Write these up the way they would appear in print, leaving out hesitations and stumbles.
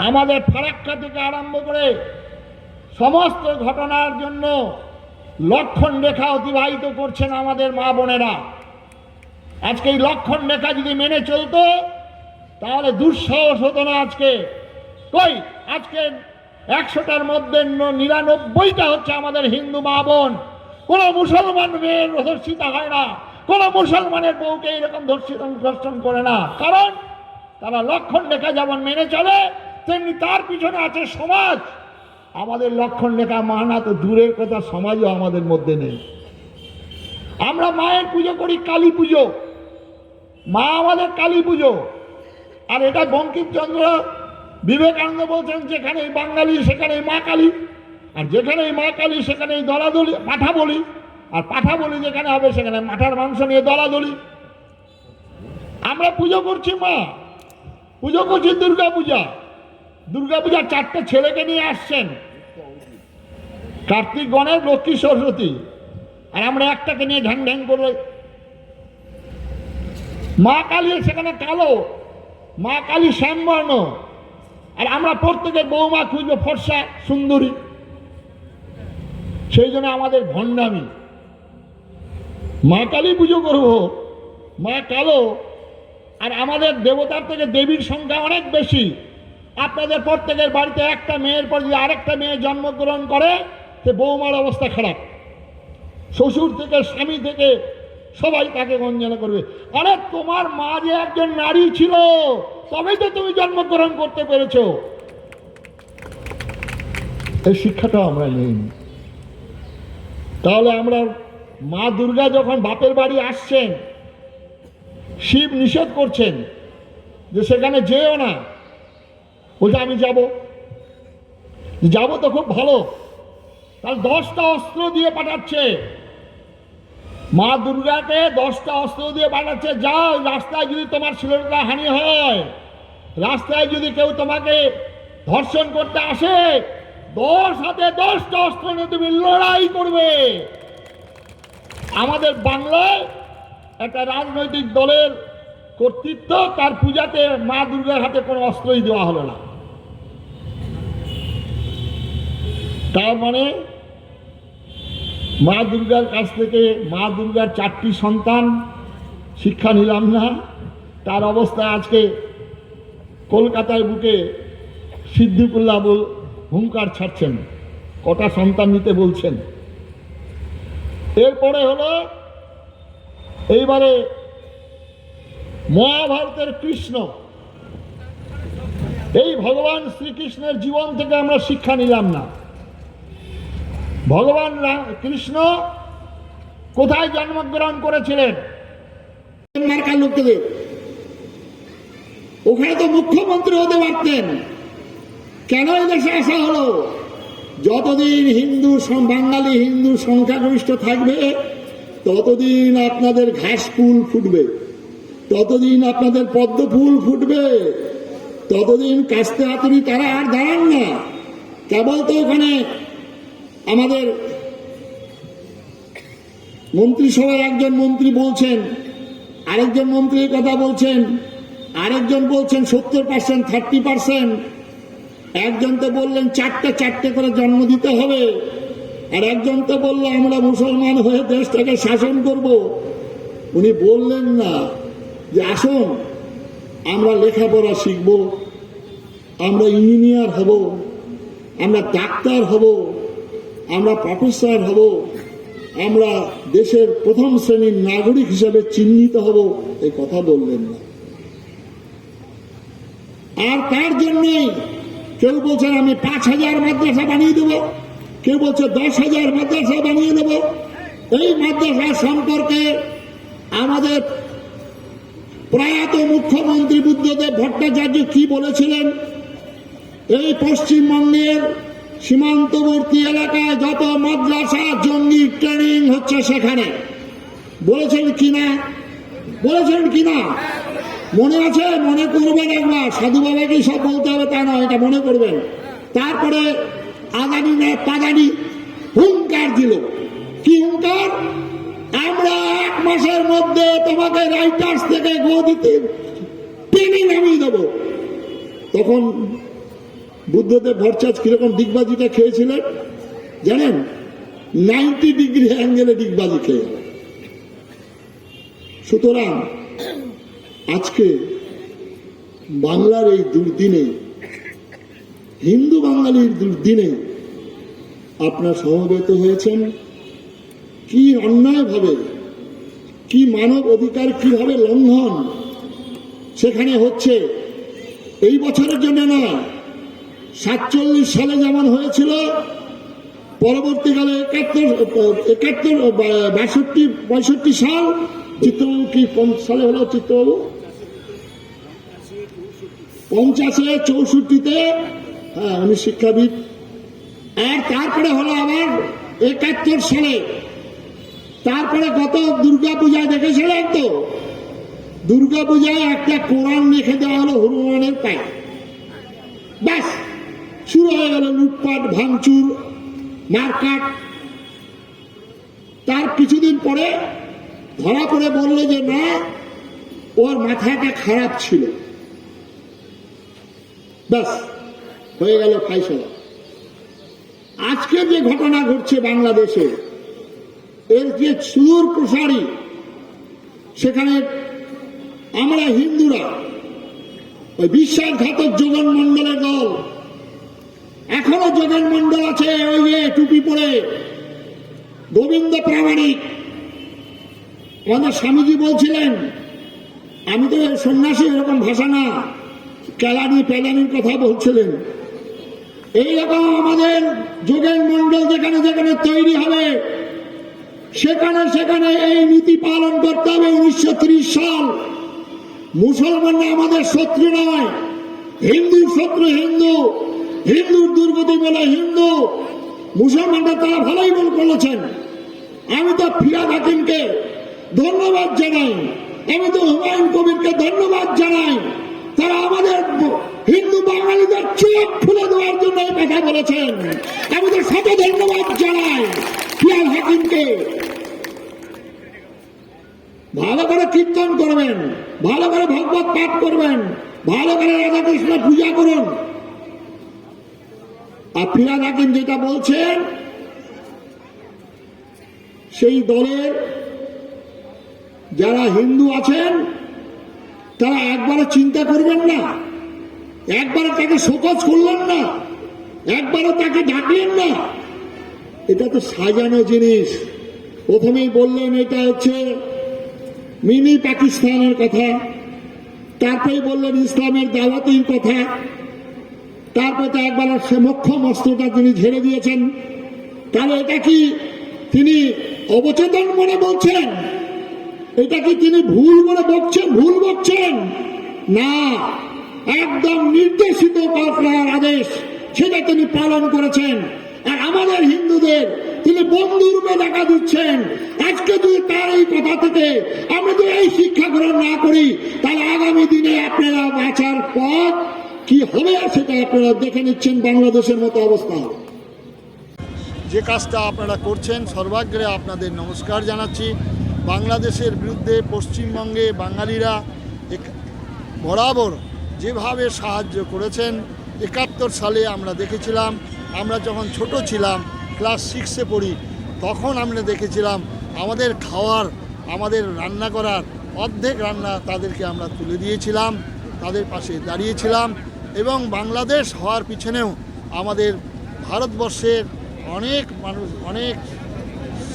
আমাদের ফারাক্কা থেকে আরম্ভ করে সমস্ত ঘটনার জন্য লক্ষণ রেখা অতিবাহিত করছেন আমাদের মা বোনেরা। আজকে এই লক্ষণ রেখা যদি মেনে চলতো তাহলে দুঃসাহস হতো না। আজকে কই, আজকে 100টার মধ্যে 99টা হচ্ছে আমাদের হিন্দু মা বোন। কোন মুসলমান মেয়ের ধর্ষিতা হয় না, কোন মুসলমানের বউকে এরকম ধর্ষণ করে না। কারণ তারা লক্ষণ রেখা যেমন মেনে চলে, তেমনি তার পিছনে আছে সমাজ। আমাদের লক্ষণ রেখা মানা তো দূরের কথা, সমাজও আমাদের মধ্যে নেই। আমরা মায়ের পুজো করি, কালী পুজো, মা আমাদের কালী পুজো। আর এটা বঙ্কিমচন্দ্র বিবেকানন্দ বলছেন, যেখানেই বাঙালি সেখানেই মা কালী, আর যেখানেই মা কালী সেখানেই দলাদলি পাঠা বলি, আর পাঠা বলি যেখানে হবে সেখানে মাঠার মাংস নিয়ে দলাদলি। আমরা পুজো করছি মা, পুজো করছি দুর্গা পূজা। দুর্গা পূজা 4টে ছেলেকে নিয়ে আসছেন, কার্তিক, গণেশ, লক্ষ্মী, সরস্বতী, আর আমরা একটাকে নিয়ে ঢ্যাং ঢ্যাং করলে। মা কালী সেখানে কালো, মা কালী শ্যামবর্ণ, আর আমরা প্রত্যেকের বৌমা খুঁজবো ফর্সা সুন্দরী। সেই জন্য আমাদের ভণ্ডামি। মা কালী পুজো করবো, মা কালো, আর আমাদের দেবতার থেকে দেবীর সংখ্যা অনেক বেশি। আপনাদের প্রত্যেকের বাড়িতে একটা মেয়ের পর যদি আরেকটা মেয়ে জন্মগ্রহণ করে, সে বৌমার অবস্থা খারাপ। শ্বশুর থেকে, স্বামী থেকে সবাই তাকে গঞ্জনা করবে। আরে তোমার মা যে একজন নারী ছিল, তবেই তো তুমি জন্মগ্রহণ করতে পেরেছো। এই শিক্ষাটাও আমরা নেই। তাহলে আমরা মা দুর্গা যখন বাপের বাড়ি আসছেন, শিব নিষেধ করছেন যে সেখানে যেও না। বলছে আমি যাব, যাব তো খুব ভালো। তাহলে 10টা অস্ত্র দিয়ে পাঠাচ্ছে মা দুর্গাকে, 10টা অস্ত্র দিয়ে পাঠাচ্ছে। যাও, রাস্তায় যদি তোমার শ্লীলতা হানি হয়, রাস্তায় যদি কেউ তোমাকে ধর্ষণ করতে আসে, 10 হাতে 10টা অস্ত্র নিয়ে তুমি লড়াই করবে। আমাদের বাংলায় একটা রাজনৈতিক দলের কর্তৃত্ব, তার পূজাতে মা দুর্গার হাতে কোনো অস্ত্রই দেওয়া হলো না। তার মানে মা দুর্গার কাছ থেকে, মা দুর্গার 4টি সন্তান শিক্ষা নিলাম না, তার অবস্থা আজকে কলকাতার বুকে সিদ্দিকুল্লাহ হুঙ্কার ছাড়ছেন, কটা সন্তান নিতে বলছেন। এরপরে হলো এইবারে মহাভারতের কৃষ্ণ। এই ভগবান শ্রীকৃষ্ণের জীবন থেকে আমরা শিক্ষা নিলাম না। ভগবান কৃষ্ণ কোথায় জন্মগ্রহণ করেছিলেন? ওখানে তো মুখ্যমন্ত্রী হতে পারতেন। কেন এদেশে আসা হলো? যতদিন বাঙালি হিন্দু সংখ্যাগরিষ্ঠ থাকবে, ততদিন আপনাদের ঘাস ফুল ফুটবে, ততদিন আপনাদের পদ্ম ফুল ফুটবে, ততদিন কাস্তে হাতুড়ি তারা আর দাঁড়ান না। কেবল তো ওখানে আমাদের মন্ত্রিসভায় একজন মন্ত্রী বলছেন, আরেকজন মন্ত্রীর কথা বলছেন, আরেকজন বলছেন 70%, 30%, একজন তো বললেন 4টে করে জন্ম দিতে হবে, আর একজন তো বললো আমরা মুসলমান হয়ে দেশটাকে শাসন করব। উনি বললেন না যে আসুন আমরা লেখাপড়া শিখব, আমরা ইঞ্জিনিয়ার হব, আমরা ডাক্তার হব, আমরা প্রফেসর হব, আমরা দেশের প্রথম শ্রেণীর নাগরিক হিসেবে চিহ্নিত হব। এই কথা বললেন না। আর তার জন্যই কেউ বলছেন আমি 5,000 মাদ্রাসা বানিয়ে দেব, কেউ বলছে 10,000 মাদ্রাসা বানিয়ে দেব। এই মাদ্রাসা সম্পর্কে আমাদের প্রয়াত মুখ্যমন্ত্রী বুদ্ধদেব ভট্টাচার্য কি বলেছিলেন? এই পশ্চিমবঙ্গের সীমান্তবর্তী এলাকায় যত মাদ্রাসা জঙ্গি ট্রেনিং হচ্ছে সেখানে, বলেছেন কিনা? বলেছেন কিনা? মনে আছে? মনে করবেন একবার। সাধু বাবাকে সব বলতে হবে তা নয়, এটা মনে করবেন। তারপরে আদানি না পাদানি হুঙ্কার দিল। কি হুঙ্কার? আমরা 1 মাসের মধ্যে তোমাকে রাইটার্স থেকে গদিতে টেনে নামিয়ে দেবো। তখন বুদ্ধদেব ভট্টাচার্য কিরকম ডিগবাজিটা খেয়েছিলেন জানেন? 90 ডিগ্রি অ্যাঙ্গেলে ডিগবাজি খেয়ে। সুতরাং আজকে বাংলার এই দুর্দিনে, হিন্দু বাঙালির দুর্দিনে আপনারা সমবেত হয়েছেন। কি অন্যায়ভাবে, কি মানব অধিকার কিভাবে লঙ্ঘন সেখানে হচ্ছে, এই বছরের জন্য নয়, 47 সালে যেমন হয়েছিল, পরবর্তীকালে 71, 62, 65 সাল, চিত্রবাবু কি কোন সালে হলো চিত্রবাবু? 50-এ, 64-তে, হ্যাঁ উনি শিক্ষাবিদ। আর তারপরে হলো আবার 71 সালে। তারপরে গত দুর্গাপূজায় দেখেছিলেন তো, দুর্গাপূজায় একটা কোরআন রেখে দেওয়া হলো হনুমানের পায়ে। ব্যাস শুরু হয়ে গেল লুটপাট, ভাঙচুর, মারকাট। তার কিছুদিন পরে ধরা পড়ে বললো যে না, ওর মাথাটা খারাপ ছিল। ব্যাস হয়ে গেল ফাইসলা। আজকে যে ঘটনা ঘটছে বাংলাদেশে, এর যে সুদূর প্রসারী, সেখানে আমরা হিন্দুরা ওই বিশ্বাসঘাতক যোগেন মন্ডলের দল, এখনো যোগেন মন্ডল আছে, ওই যে টুপি পরে গোবিন্দ প্রামাণিক। আমাদের স্বামীজি বলছিলেন, আমি তো সন্ন্যাসী, এরকম ভাষা না, কেলানি পেলানির কথা বলছিলেন। এইরকম আমাদের যোগেন মন্ডল যেখানে যেখানে তৈরি হবে, সেখানে সেখানে এই নীতি পালন করতে হবে। 1930 সাল, মুসলমানরা আমাদের শত্রু নয়, হিন্দুর শত্রু হিন্দু, হিন্দুর দুর্গতি বলে হিন্দু। মুসলমানরা তারা ভালোই মন করেছেন। আমি তো ফিরহাদ হাকিমকে ধন্যবাদ জানাই, আমি তো হুমায়ুন কবিরকে ধন্যবাদ জানাই। তারা আমাদের হিন্দু বাঙালিদের চোখ খুলে দেওয়ার জন্য এই কথা বলেছেন। আমি তো শত ধন্যবাদ জানাই ফিরহাদ হাকিমকে। ভালো করে কীর্তন করবেন, ভালো করে ভগবত পাঠ করবেন, ভালো করে রাধাকৃষ্ণ পূজা করুন। আর ফিরহাদ হাকিম যেটা বলছেন, সেই দলের যারা হিন্দু আছেন তারা একবারে চিন্তা করবেন না, একবারে তাকে শোকজ করলেন না, একবারে তাকে ডাকলেন না। এটা তো সাজানো জিনিস। প্রথমেই বললেন এটা হচ্ছে মিনি পাকিস্তানের কথা, তারপরে বললেন ইসলামের দাওয়াতির কথা, তারপরে তো একবার সে মোক্ষম অস্ত্রটা তিনি ঝেড়ে দিয়েছেন। তাহলে এটা কি তিনি অবচেতন মনে বলছেন? এটা কি তিনি ভুল মনে বকছেন, ভুল বকছেন? না, একদম নির্দেশিত করার আদেশ, সেটা তিনি পালন করেছেন। আর আমাদের হিন্দুদের তিনি বন্ধুরূপে দেখা দিচ্ছেন। আজকে যদি তার এই কথা থেকে আমরা যদি এই শিক্ষা গ্রহণ না করি, তাহলে আগামী দিনে আপনারা বাঁচার পথ কি হবে সেটা আপনারা দেখে নিচ্ছেন। বাংলাদেশের মতো অবস্থা। যে কাজটা আপনারা করছেন, সর্বাগ্রে আপনাদের নমস্কার জানাচ্ছি। বাংলাদেশের বিরুদ্ধে পশ্চিমবঙ্গে বাঙালিরা বরাবর যেভাবে সাহায্য করেছেন, 71 সালে আমরা দেখেছিলাম। আমরা যখন ছোট ছিলাম, ক্লাস 6-এ পড়ি, তখন আমরা দেখেছিলাম আমাদের খাওয়ার, আমাদের রান্না করার অর্ধেক রান্না তাদেরকে আমরা তুলে দিয়েছিলাম, তাদের পাশে দাঁড়িয়েছিলাম। এবং বাংলাদেশ হওয়ার পিছনেও আমাদের ভারতবর্ষের অনেক মানুষ, অনেক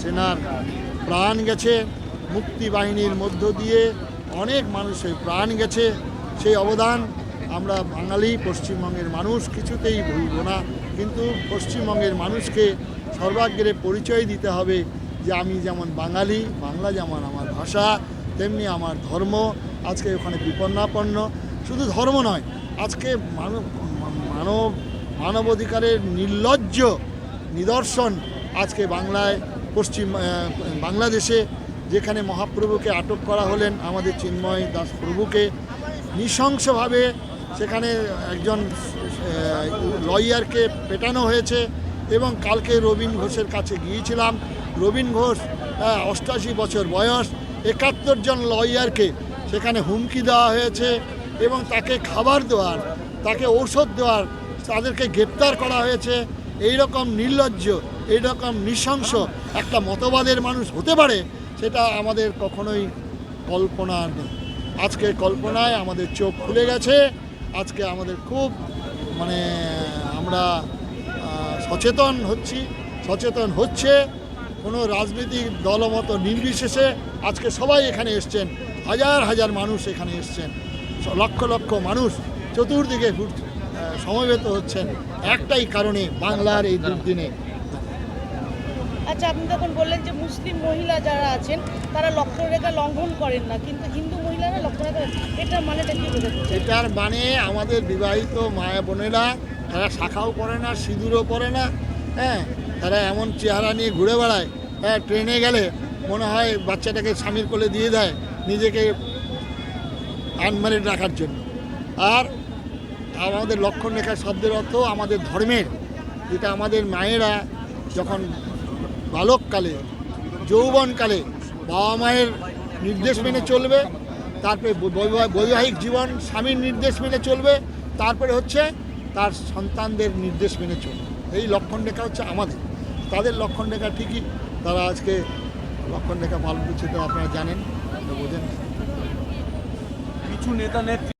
সেনার প্রাণ গেছে, মুক্তি বাহিনীর মধ্য দিয়ে অনেক মানুষের প্রাণ গেছে। সেই অবদান আমরা বাঙালি পশ্চিমবঙ্গের মানুষ কিছুতেই ভুলব না। কিন্তু পশ্চিমবঙ্গের মানুষকে সর্বাগ্রে পরিচয় দিতে হবে যে আমি যেমন বাঙালি, বাংলা যেমন আমার ভাষা, তেমনি আমার ধর্ম আজকে ওখানে বিপন্নাপন্ন। শুধু ধর্ম নয়, আজকে মানবাধিকারের নির্লজ্জ নিদর্শন আজকে বাংলাদেশে, যেখানে মহাপ্রভুকে আটক করা হলেন, আমাদের চিন্ময় দাস প্রভুকে নৃশংসভাবে সেখানে একজন লয়ারকে পেটানো হয়েছে। এবং কালকে রবীন ঘোষের কাছে গিয়েছিলাম। রবীন ঘোষ 88 বছর বয়স, 71 জন লয়ারকে সেখানে হুমকি দেওয়া হয়েছে এবং তাকে খাবার দেওয়ার, তাকে ঔষধ দেওয়ার তাদেরকে গ্রেপ্তার করা হয়েছে, এই রকম নির্লজ্জ, এই রকম নৃশংস একটা মতবাদের মানুষ হতে পারে, সেটা আমাদের কখনোই কল্পনা নেই। আজকে কল্পনায় আমাদের চোখ খুলে গেছে। আজকে আমাদের খুব আমরা সচেতন হচ্ছে। কোনো রাজনৈতিক দলমত নির্বিশেষে আজকে সবাই এখানে এসছেন, হাজার হাজার মানুষ এখানে এসছেন, লক্ষ লক্ষ মানুষ চতুর্দিকে সমবেত হচ্ছেন একটাই কারণে, বাংলার এই দুর্দিনে। আচ্ছা, আপনি তখন বললেন যে মুসলিম মহিলা যারা আছেন তারা লক্ষ্যরেখা লঙ্ঘন করেন না, কিন্তু হিন্দু মহিলারা লক্ষ্যরেখা, এটার মানেটা কি বোঝাতে? এটার মানে আমাদের বিবাহিত মায়া বোনেরা তারা শাখাও পরে না, সিঁদুরও পরে না, হ্যাঁ, তারা এমন চেহারা নিয়ে ঘুরে বেড়ায়, হ্যাঁ, ট্রেনে গেলে মনে হয় বাচ্চাটাকে স্বামীর কোলে দিয়ে দেয় নিজেকে আনম্যারিড রাখার জন্য। আর আমাদের লক্ষণ রেখা শব্দের অর্থ আমাদের ধর্মের, যেটা আমাদের মায়েরা যখন বালককালে, যৌবনকালে বাবা মায়ের নির্দেশ মেনে চলবে, তারপরে বৈবাহিক জীবন স্বামীর নির্দেশ মেনে চলবে, তারপরে হচ্ছে তার সন্তানদের নির্দেশ মেনে চলবে। এই লক্ষণ রেখা হচ্ছে আমাদের, তাদের লক্ষণ রেখা ঠিকই, তারা আজকে লক্ষণ রেখা পালন করছে, তো আপনারা জানেন, বোঝেন। কিছু নেতা নেত্রী